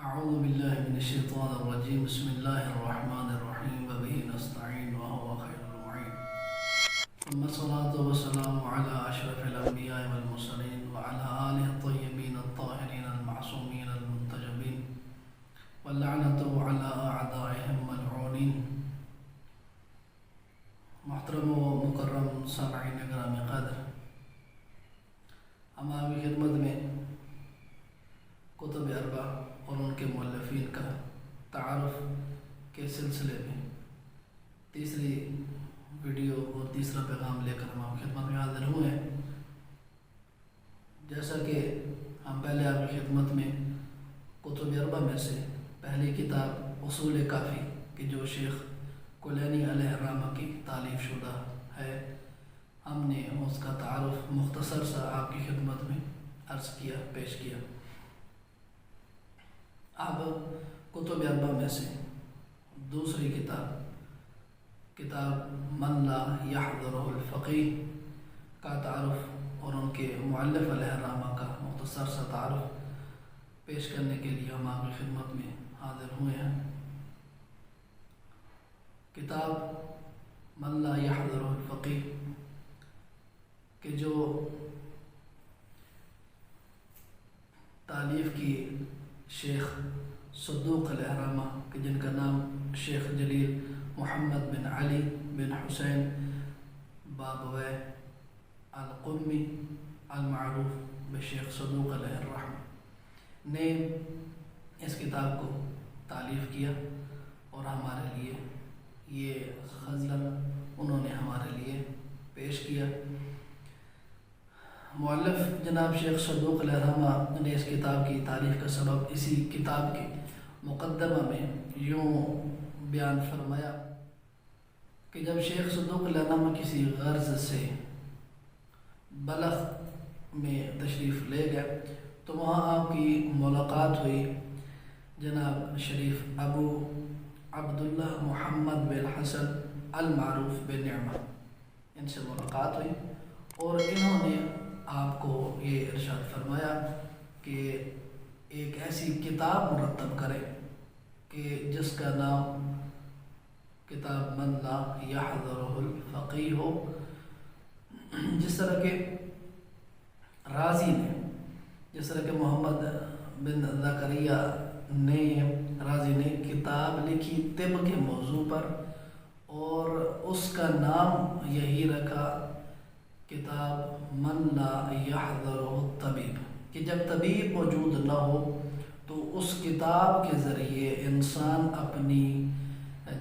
أعوذ بالله من الشيطان الرجيم. بسم الله الرحمن الرحيم وبه نستعين وهو خير المعين. ثم الصلاة والسلام على أشرف الأنبياء والمرسلين وعلى آله الطيبين الطاهرين المعصومين المنتجبين واللعنة على أعدائهم ملعونين. محترم و مکرم سامعین گرامی قدر، ہم آپ کی خدمت میں کتب اربع اور ان کے مؤلفین کا تعارف کے سلسلے میں تیسری ویڈیو اور تیسرا پیغام لے کر ہم آپ کی خدمت میں حاضر ہوئے ہیں۔ جیسا کہ ہم پہلے آپ کی خدمت میں کتب اربع میں سے پہلی کتاب اصول کافی کہ جو شیخ کلینی علیہ الرحمہ کی تالیف شدہ ہے، ہم نے اس کا تعارف مختصر سا آپ کی خدمت میں عرض کیا، پیش کیا۔ اب کتب اربع میں سے دوسری کتاب من لا یحضرہ الفقیہ کا تعارف اور ان کے مؤلف علیہ الرحمہ کا مختصر سا تعارف پیش کرنے کے لیے ہم آپ کی خدمت میں حاضر ہوئے ہیں۔ کتاب من لا یحضرہ الفقیہ کہ جو تالیف کی شیخ صدوق علیہ الرحمہ کہ جن کا نام شیخ جلیل محمد بن علی بن حسین بابویہ القمی المعروف بشیخ صدوق علیہ الرحمہ نے اس کتاب کو تالیف کیا اور ہمارے لیے یہ غزل انہوں نے ہمارے لیے پیش کیا۔ مؤلف جناب شیخ صدوق علیہ الرحمہ نے اس کتاب کی تالیف کا سبب اسی کتاب کے مقدمہ میں یوں بیان فرمایا کہ جب شیخ صدوق علیہ الرحمہ کسی غرض سے بلخ میں تشریف لے گئے تو وہاں آپ کی ملاقات ہوئی جناب شریف ابو عبداللہ محمد بن حسن المعروف بن نعمہ، ان سے ملاقات ہوئی اور انہوں نے آپ کو یہ ارشاد فرمایا کہ ایک ایسی کتاب مرتب کرے کہ جس کا نام کتاب من لا یحضرہ الفقیہ ہو۔ جس طرح کہ رازی نے، جس طرح کہ محمد بن زکریا رازی نے کتاب لکھی طب کے موضوع پر اور اس کا نام یہی رکھا کتاب من لا یحضرہ الطبیب کہ جب طبیب موجود نہ ہو تو اس کتاب کے ذریعے انسان اپنی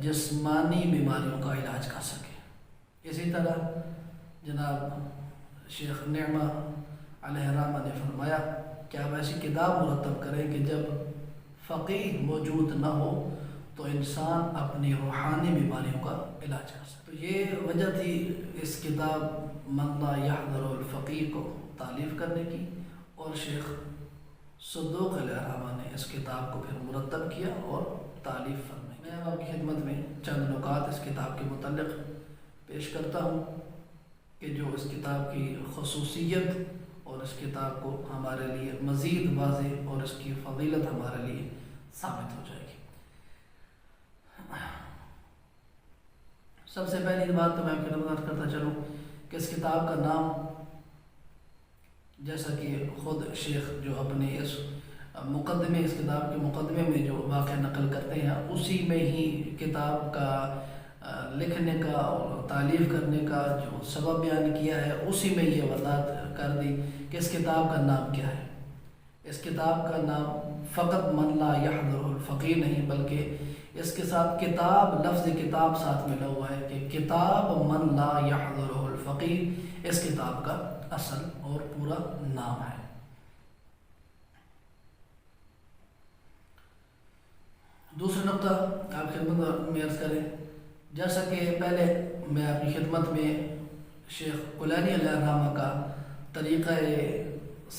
جسمانی بیماریوں کا علاج کر سکے۔ اسی طرح جناب شیخ نعمہ علیہ الرحمہ نے فرمایا کہ آپ ایسی کتاب مرتب کریں کہ جب فقیہ موجود نہ ہو تو انسان اپنی روحانی بیماریوں کا علاج کر سکے۔ تو یہ وجہ تھی اس کتاب من لا یحضرہ الفقیہ کو تالیف کرنے کی، اور شیخ صدوق علیہ الرحمہ نے اس کتاب کو پھر مرتب کیا اور تالیف فرمائی۔ میں آپ کی خدمت میں چند نکات اس کتاب کے متعلق پیش کرتا ہوں کہ جو اس کتاب کی خصوصیت اور اس کتاب کو ہمارے لیے مزید واضح اور اس کی فضیلت ہمارے لیے ثابت ہو جائے گی۔ سب سے پہلی بات تو میں آپ کی نظر کرتا چلوں کہ اس کتاب کا نام، جیسا کہ خود شیخ جو اپنے اس مقدمے، اس کتاب کے مقدمے میں جو واقعہ نقل کرتے ہیں اسی میں ہی کتاب کا لکھنے کا اور تالیف کرنے کا جو سبب بیان کیا ہے اسی میں یہ وضاحت کر دی کہ اس کتاب کا نام کیا ہے۔ اس کتاب کا نام فقط من لا یحضرہ الفقیہ نہیں بلکہ اس کے ساتھ کتاب، لفظ کتاب ساتھ ملا ہوا ہے کہ کتاب من لا یحضرہ الفقیہ اس کتاب کا اصل اور پورا نام ہے۔ دوسرا نقطہ آپ کی خدمت میں عرض کریں، جیسا کہ پہلے میں آپ کی خدمت میں شیخ کلینی علیہ الرحمہ کا طریقہ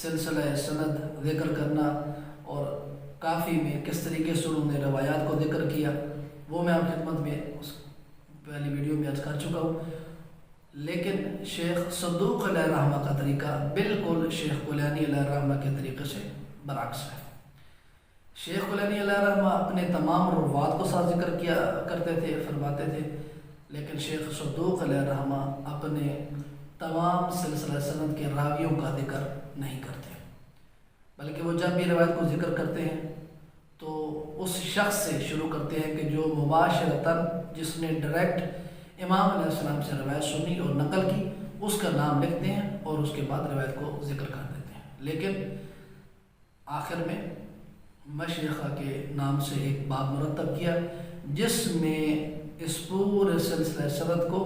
سلسلہ سند ذکر کرنا اور کافی میں کس طریقے سے انہوں نے روایات کو ذکر کیا وہ میں آپ کی خدمت میں اس پہلی ویڈیو میں عرض کر چکا ہوں، لیکن شیخ صدوق علیہ الرحمہ کا طریقہ بالکل شیخ کلینی علیہ الرحمہ کے طریقے سے برعکس ہے۔ شیخ کلینی علیہ رحمہ اپنے تمام روات کو ساتھ ذکر کیا کرتے تھے، فرماتے تھے، لیکن شیخ صدوق علیہ رحمہ اپنے تمام سلسلہ سند کے راویوں کا ذکر نہیں کرتے، بلکہ وہ جب بھی روایت کو ذکر کرتے ہیں تو اس شخص سے شروع کرتے ہیں کہ جو مباشرتاً، جس نے ڈائریکٹ امام علیہ السلام سے روایت سنی اور نقل کی، اس کا نام لکھتے ہیں اور اس کے بعد روایت کو ذکر کر دیتے ہیں، لیکن آخر میں مشیخہ کے نام سے ایک باب مرتب کیا جس میں اس پورے سلسلہ سند کو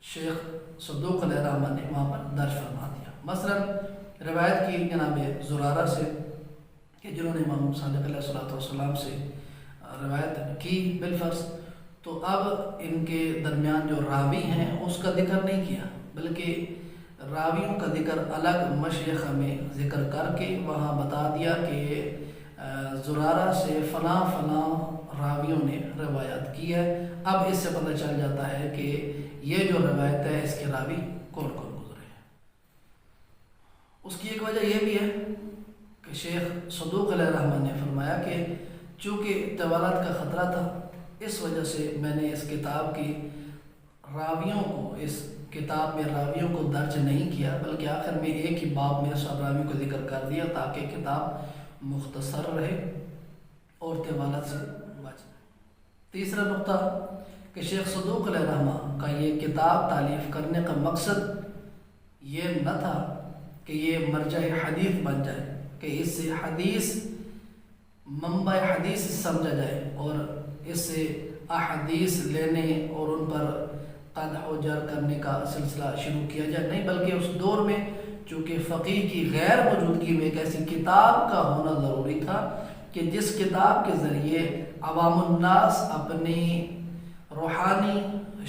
شیخ صدوق علیہ رحمہ نے وہاں پر درج فرما دیا۔ مثلا روایت کی جناب زرارہ سے کہ جنہوں نے امام صادق علیہ السلام سے روایت کی بالفرض، تو اب ان کے درمیان جو راوی ہیں اس کا ذکر نہیں کیا، بلکہ راویوں کا ذکر الگ مشیخہ میں ذکر کر کے وہاں بتا دیا کہ زرارہ سے فلاں فلاں راویوں نے روایت کی ہے۔ اب اس سے پتہ چل جاتا ہے کہ یہ جو روایت ہے اس کے راوی کون کون گزرے ہیں۔ اس کی ایک وجہ یہ بھی ہے کہ شیخ صدوق علیہ رحمہ نے فرمایا کہ چونکہ طوالت کا خطرہ تھا، اس وجہ سے میں نے اس کتاب کی راویوں کو، اس کتاب میں راویوں کو درج نہیں کیا، بلکہ آخر میں ایک ہی باب میں سب راویوں کو ذکر کر دیا تاکہ کتاب مختصر رہے اور طوالت سے بچ جائے۔ تیسرا نقطہ کہ شیخ صدوق علیہ رحمہ کا یہ کتاب تالیف کرنے کا مقصد یہ نہ تھا کہ یہ مرجع حدیث بن جائے، کہ اس سے حدیث منبع حدیث سمجھا جائے اور اس سے احادیث لینے اور ان پر قدح و جر کرنے کا سلسلہ شروع کیا جائے، نہیں، بلکہ اس دور میں چونکہ فقیہ کی غیر موجودگی میں ایک ایسی کتاب کا ہونا ضروری تھا کہ جس کتاب کے ذریعے عوام الناس اپنی روحانی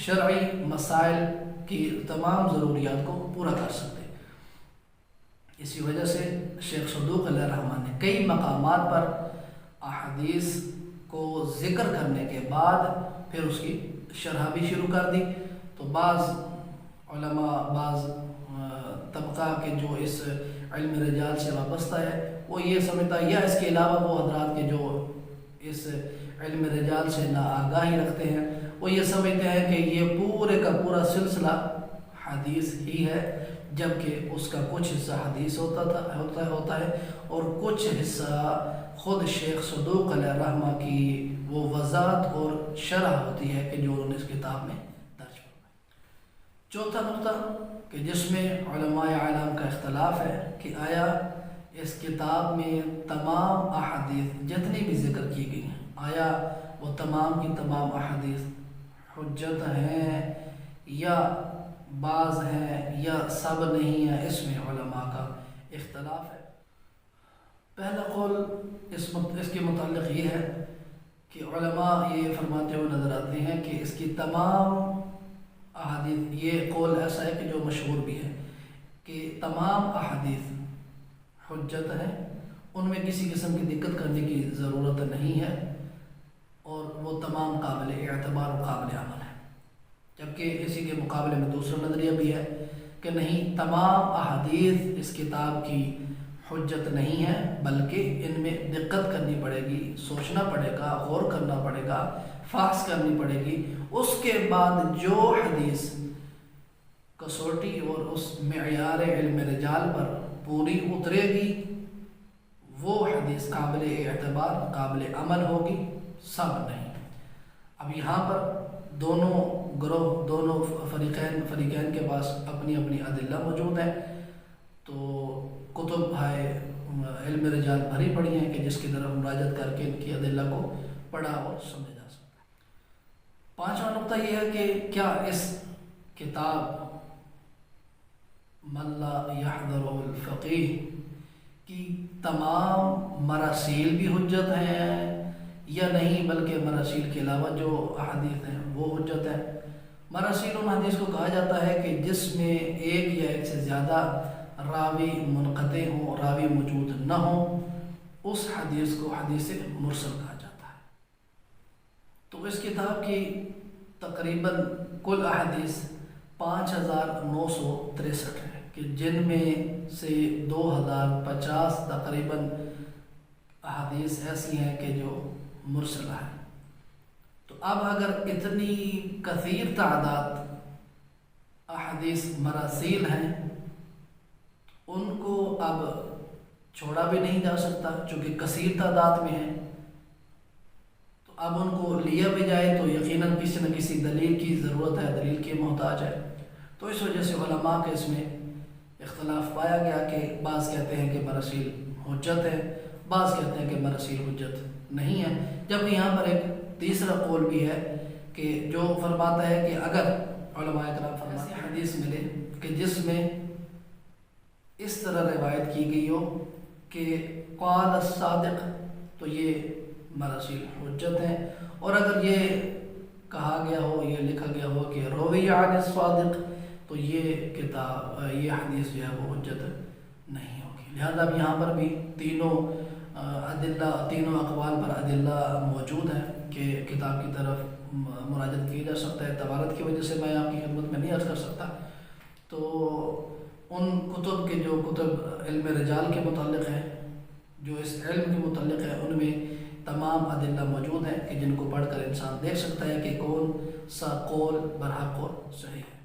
شرعی مسائل کی تمام ضروریات کو پورا کر سکتے۔ اسی وجہ سے شیخ صدوق علیہ رحمہ نے کئی مقامات پر احادیث کو ذکر کرنے کے بعد پھر اس کی شرح بھی شروع کر دی۔ تو بعض علماء، بعض طبقہ کے جو اس علم رجال سے وابستہ ہے، وہ یہ سمجھتا ہے، یا اس کے علاوہ وہ حضرات کے جو اس علم رجال سے ناآگاہی رکھتے ہیں، وہ یہ سمجھتے ہیں کہ یہ پورے کا پورا سلسلہ حدیث ہی ہے، جبکہ اس کا کچھ حصہ حدیث ہوتا ہے اور کچھ حصہ خود شیخ صدوق علیہ رحمہ کی وہ وضاحت اور شرح ہوتی ہے کہ جو انہوں نے اس کتاب میں درج فرمائی۔ چوتھا نقطہ کہ جس میں علماء اعلام کا اختلاف ہے کہ آیا اس کتاب میں تمام احادیث جتنی بھی ذکر کی گئی ہیں، آیا وہ تمام کی تمام احادیث حجت ہیں یا بعض ہیں یا سب نہیں ہیں، اس میں علماء کا اختلاف ہے۔ پہلا قول اس کے متعلق یہ ہے کہ علماء یہ فرماتے ہوئے نظر آتے ہیں کہ اس کی تمام احادیث، یہ قول ایسا ہے کہ جو مشہور بھی ہے کہ تمام احادیث حجت ہیں، ان میں کسی قسم کی دقت کرنے کی ضرورت نہیں ہے اور وہ تمام قابل اعتبار و قابل عمل ہے۔ جبکہ اسی کے مقابلے میں دوسرا نظریہ بھی ہے کہ نہیں، تمام احادیث اس کتاب کی حجت نہیں ہے، بلکہ ان میں دقت کرنی پڑے گی، سوچنا پڑے گا، غور کرنا پڑے گا، فحص کرنی پڑے گی، اس کے بعد جو حدیث کسوٹی اور اس معیار علم رجال پر پوری اترے گی وہ حدیث قابل اعتبار، قابل عمل ہوگی، سب نہیں۔ اب یہاں پر دونوں گروہ، دونوں فریقین کے پاس اپنی اپنی ادلہ موجود ہیں، تو کتب ہے علم رجال بھری پڑی ہیں کہ جس کی طرف مراجعت کر کے ان کی ادلہ کو پڑھا اور سمجھا جا سکتا ہے۔ پانچواں نقطہ یہ ہے کہ کیا اس کتاب من لا یحضر الفقیہ کی تمام مراسیل بھی حجت ہیں یا نہیں، بلکہ مراسیل کے علاوہ جو احادیث ہیں وہ حجت ہیں۔ مراسیل ان حدیث کو کہا جاتا ہے کہ جس میں ایک یا ایک سے زیادہ راوی منقطع ہوں، راوی موجود نہ ہوں، اس حدیث کو حدیث مرسل کہا جاتا ہے۔ تو اس کتاب کی تقریباً کل احادیث 5963 ہیں کہ جن میں سے 2050 تقریباً احادیث ایسی ہیں کہ جو مرسلہ ہیں. تو اب اگر اتنی کثیر تعداد احادیث مراسیل ہیں ان کو اب چھوڑا بھی نہیں جا سکتا چونکہ کثیر تعداد میں ہیں، تو اب ان کو لیا بھی جائے تو یقیناً کسی نہ کسی دلیل کی ضرورت ہے، دلیل کی محتاج ہے. تو اس وجہ سے علماء کے اس میں اختلاف پایا گیا کہ بعض کہتے ہیں کہ مراسیل حجت ہے، بعض کہتے ہیں کہ مراسیل حجت نہیں ہے. جبکہ یہاں پر ایک تیسرا قول بھی ہے کہ جو فرماتا ہے کہ اگر علماء کرام فرماتے ہیں حدیث ملے کہ جس میں اس طرح روایت کی گئی ہو کہ قال الصادق تو یہ مراسیل حجت ہیں، اور اگر یہ کہا گیا ہو، یہ لکھا گیا ہو کہ روی عن الصادق تو یہ کتاب یہ حدیث جو ہے وہ حجت نہیں ہوگی. لہذا اب یہاں پر بھی تینوں اقوال پر ادلہ موجود ہیں کہ کتاب کی طرف مراجعت کی جا سکتا ہے. طوالت کی وجہ سے میں آپ کی خدمت میں نہیں عرض کر سکتا. تو ان کتب کے جو کتب علم رجال کے متعلق ہیں، جو اس علم کے متعلق ہے، ان میں تمام ادلہ موجود ہیں کہ جن کو پڑھ کر انسان دیکھ سکتا ہے کہ کون سا قول برحق اور صحیح ہے.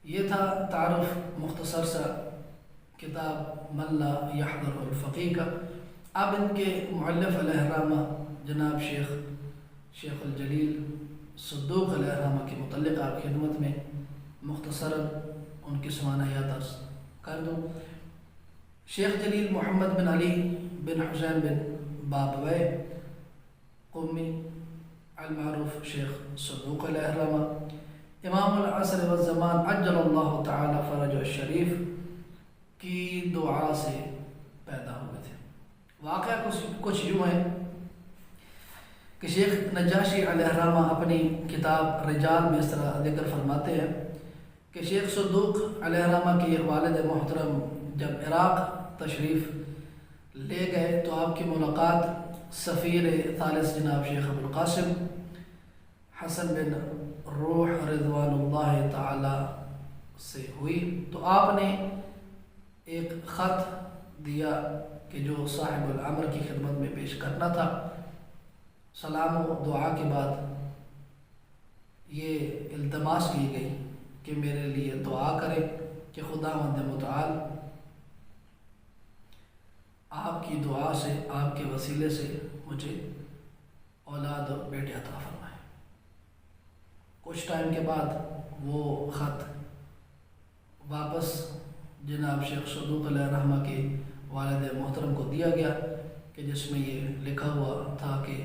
یہ تھا تعارف مختصر سا کتاب من لا یحضر الفقیہ کا. اب ان کے مؤلف علیہ الرحمہ جناب شیخ الجلیل صدوق علیہ الرحمہ کے متعلق آپ کی خدمت میں مختصراً ان کی سوانح حیات عرض کر دوں. شیخ جلیل محمد بن علی بن حسین بن بابوے قمی المعروف شیخ صدوق علیہ الرحمہ امام العصر والزمان عجل اللہ تعالی فرج الشریف کی دعا سے پیدا ہوئے تھے. واقعہ کچھ یوں ہے کہ شیخ نجاشی علیہ الرحمہ اپنی کتاب رجال میں اس طرح ذکر فرماتے ہیں کہ شیخ صدوق علیہ الرحمہ کے والد محترم جب عراق تشریف لے گئے تو آپ کی ملاقات سفیر ثالث جناب شیخ ابو القاسم حسن بن روح رضوان اللہ تعالی سے ہوئی. تو آپ نے ایک خط دیا کہ جو صاحب الامر کی خدمت میں پیش کرنا تھا. سلام و دعا کے بعد یہ التماس کی گئی کہ میرے لیے دعا کرے کہ خداوند متعال آپ کی دعا سے، آپ کے وسیلے سے مجھے اولاد اور بیٹے عطا فرمائے. کچھ ٹائم کے بعد وہ خط واپس جناب شیخ صدوق علیہ الرحمہ کے والد محترم کو دیا گیا کہ جس میں یہ لکھا ہوا تھا کہ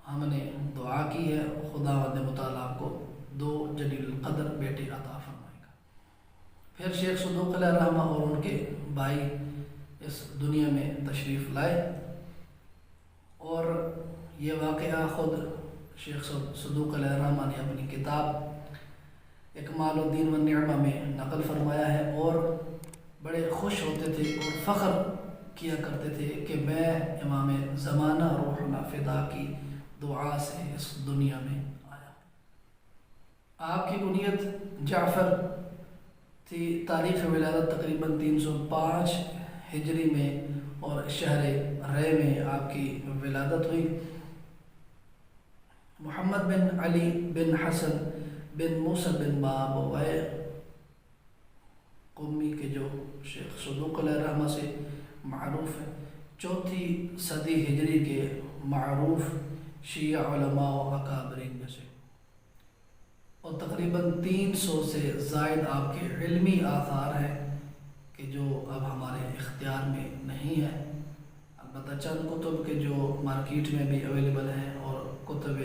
ہم نے دعا کی ہے، خداوند متعال آپ کو 2 جلیل القدر بیٹے عطا فرمائے گا. پھر شیخ صدوق علیہ الرحمہ اور ان کے بھائی اس دنیا میں تشریف لائے، اور یہ واقعہ خود شیخ صدوق علیہ الرحمہ نے اپنی کتاب اکمال الدین والنعمہ میں نقل فرمایا ہے، اور بڑے خوش ہوتے تھے اور فخر کیا کرتے تھے کہ میں امام زمانہ روحنا فدا کی دعا سے اس دنیا میں آیا. آپ کی کنیت جعفر تھی. تاریخ ولادت تقریباً 305 ہجری میں اور شہر رے میں آپ کی ولادت ہوئی. محمد بن علی بن حسن بن موسیٰ بن بابوے قمی کے جو شیخ صدوق علیہ الرحمہ سے معروف ہے، 4 صدی ہجری کے معروف شیعہ علماء و اکابرین میں سے، اور تقریباً 300 سے زائد آپ کے علمی آثار ہیں کہ جو اب ہمارے اختیار میں نہیں ہے. البتہ چند کتب کے جو مارکیٹ میں بھی اویلیبل ہیں اور کتب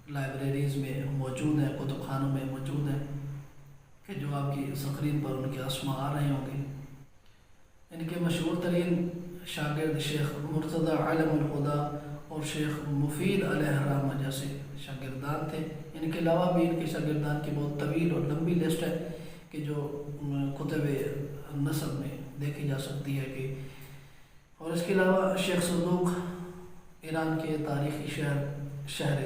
لائبریریز میں موجود ہیں، کتب خانوں میں موجود ہیں کہ جو آپ کی سکرین پر ان کے اسماء آ رہے ہوں گے. ان کے مشہور ترین شاگرد شیخ مرتضی علم الہدیٰ اور شیخ مفید علیہ الرحمہ جیسے شاگردان تھے. ان کے علاوہ بھی ان کے شاگردان کی بہت طویل اور لمبی لسٹ ہے کہ جو کتب نسب میں دیکھی جا سکتی ہے کہ، اور اس کے علاوہ شیخ صدوق ایران کے تاریخی شہر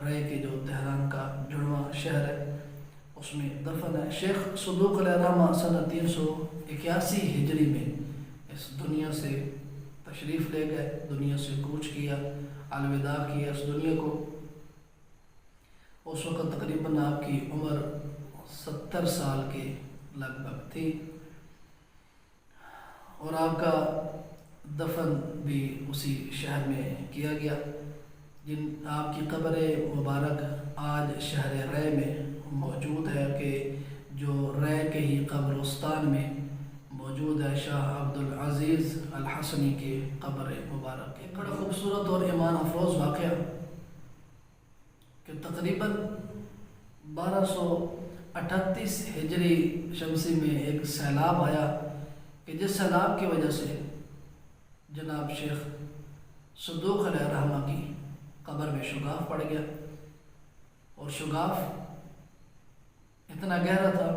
رے کے جو تہران کا جڑواں شہر ہے اس میں دفن ہے. شیخ صدوق علیہ الرحمہ سنہ 381 ہجری میں اس دنیا سے تشریف لے گئے، دنیا سے کوچ کیا، الوداع کیا اس دنیا کو۔ اس وقت تقریباً آپ کی عمر 70 سال کے لگ بھگ تھی، اور آپ کا دفن بھی اسی شہر میں کیا گیا۔ آپ کی قبر مبارک آج شہر رے میں موجود ہے، کہ جو رے کے ہی قبرستان میں موجود ہے، شاہ عبدالعزیز الحسنی کی قبر مبارک۔ ایک بڑا خوبصورت اور ایمان افروز واقعہ کہ تقریباً 1238 ہجری شمسی میں ایک سیلاب آیا، کہ جس سیلاب کی وجہ سے جناب شیخ صدوق علیہ الرحمہ کی قبر میں شگاف پڑ گیا، اور شگاف اتنا گہرا تھا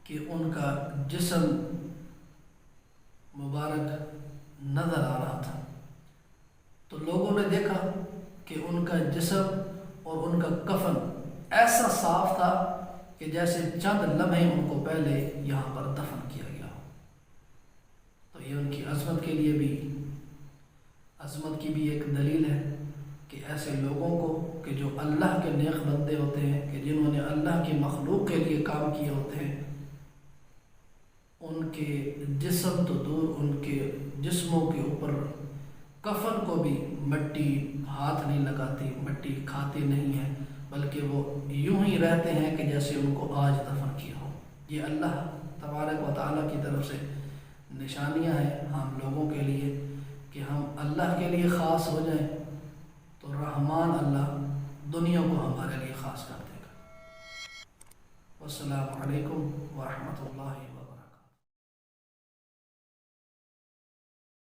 کہ ان کا جسم مبارک نظر آ رہا تھا۔ تو لوگوں نے دیکھا کہ ان کا جسم اور ان کا کفن ایسا صاف تھا کہ جیسے چند لمحے ان کو پہلے یہاں پر دفن کیا گیا ہو۔ تو یہ ان کی عظمت کے لیے بھی، عظمت کی بھی ایک دلیل ہے کہ ایسے لوگوں کو کہ جو اللہ کے نیک بندے ہوتے ہیں، کہ جنہوں نے اللہ کی مخلوق کے لیے کام کیے ہوتے ہیں، ان کے جسم تو دور، ان کے جسموں کے اوپر کفن کو بھی مٹی ہاتھ نہیں لگاتی، مٹی کھاتی نہیں ہے، بلکہ وہ یوں ہی رہتے ہیں کہ جیسے ان کو آج دفن کیا ہو۔ یہ اللہ تبارک و تعالیٰ کی طرف سے نشانیاں ہیں ہم لوگوں کے لیے، کہ ہم اللہ کے لیے خاص ہو جائیں